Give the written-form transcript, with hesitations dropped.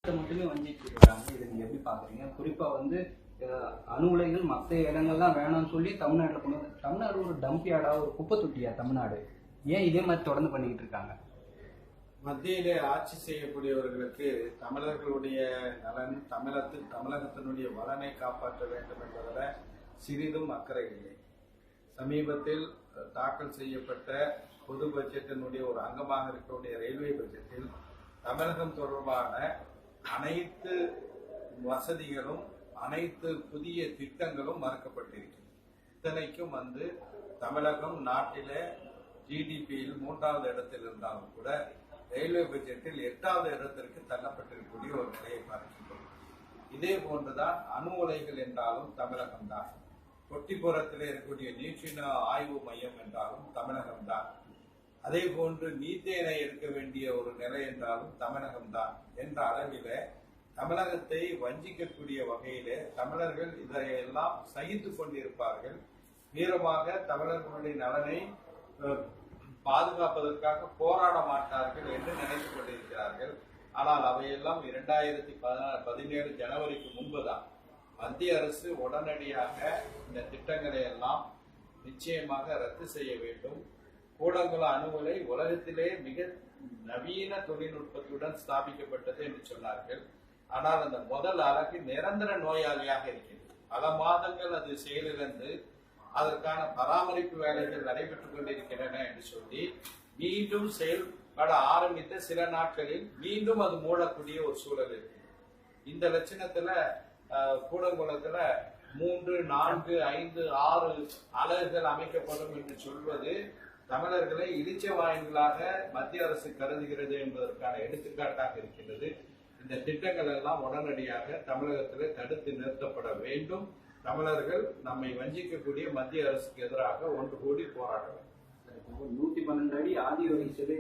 மட்டுமே வஞ்சிட்டு இருக்காங்க. இதை நீங்க எப்படி பாக்குறீங்க? குறிப்பா வந்து அணு உலைகள் மற்ற இடங்கள்லாம் வேணாம்னு சொல்லி தமிழ்நாட்டில் கொண்டு வந்து, தமிழ்நாடு ஒரு டம்ப் யார்டா, ஒரு குப்பை தொட்டியா தமிழ்நாடு? ஏன் இதே மாதிரி தொடர்ந்து பண்ணிக்கிட்டு இருக்காங்க? மத்தியிலே ஆட்சி செய்யக்கூடியவர்களுக்கு தமிழர்களுடைய நலன், தமிழகத்தினுடைய வளனை காப்பாற்ற வேண்டும் என்பதில் சிறிதும் அக்கறை இல்லை. சமீபத்தில் தாக்கல் செய்யப்பட்ட பொது பட்ஜெட்டினுடைய ஒரு அங்கமாக இருக்கக்கூடிய ரயில்வே பட்ஜெட்டில் தமிழகம் தொடர்பான அனைத்து வசதிகளும் அனைத்து புதிய திட்டங்களும் மறுக்கப்பட்டிருக்கிறது. இத்தனைக்கும் தமிழகம் நாட்டிலே ஜிடிபியில் 3வது இடத்தில் இருந்தாலும் கூட ரயில்வே பட்ஜெட்டில் 8வது இடத்திற்கு தள்ளப்பட்டிருக்கக்கூடிய ஒரு நிலையை பார்க்கின்றோம். இதே போன்றுதான் அணு உலைகள் என்றாலும் தமிழகம்தான், கொட்டிப்புறத்தில் இருக்கக்கூடிய நியூட்ரினோ ஆய்வு மையம் என்றாலும் தமிழகம்தான், அதே போன்று மீத்தேனை எடுக்க வேண்டிய ஒரு நிலை என்றாலும் தமிழகம்தான் என்ற அளவில தமிழகத்தை வஞ்சிக்கக்கூடிய வகையிலே தமிழர்கள் இதையெல்லாம் சகித்துக் கொண்டிருப்பார்கள். வீரமாக தமிழர்களுடைய நலனை பாதுகாப்பதற்காக போராட மாட்டார்கள் என்று நினைத்துக் கொண்டிருக்கிறார்கள். ஆனால் அவையெல்லாம் 2017 ஜனவரிக்கு முன்புதான் மத்திய அரசு உடனடியாக இந்த திட்டங்களை எல்லாம் நிச்சயமாக ரத்து செய்ய வேண்டும். கூடங்குளம் அணு உலை உலகத்திலே மிக நவீன தொழில்நுட்பத்துடன் ஸ்தாபிக்கப்பட்டது என்று சொன்னார்கள். ஆனால் அந்த முதல் அலகு நிரந்தர நோயாளியாக இருக்கிறது. பல மாதங்கள் அது செயலிழந்து அதற்கான பராமரிப்பு வேலைகள் நடைபெற்றுக் கொண்டிருக்கின்றன என்று சொல்லி மீண்டும் செயல்பட ஆரம்பித்த சில நாட்களில் மீண்டும் அது மூடக்கூடிய ஒரு சூழல் இருக்கு. இந்த லட்சணத்துல கூடங்குளத்துல 3, 4, 5, 6 அலகுகள் அமைக்கப்படும் என்று சொல்வது தமிழர்களை இழிச்ச வாயின்களாக மத்திய அரசு கருதுகிறது என்பதற்கான எடுத்துக்காட்டாக இருக்கின்றது. இந்த திட்டங்கள் எல்லாம் உடனடியாக தமிழகத்தில் தடுத்து நிறுத்தப்பட வேண்டும். தமிழர்கள் நம்மை வஞ்சிக்கக்கூடிய மத்திய அரசுக்கு எதிராக ஒன்று கூடி போராட வேண்டும். 112 அடி ஆதியோகி சிலை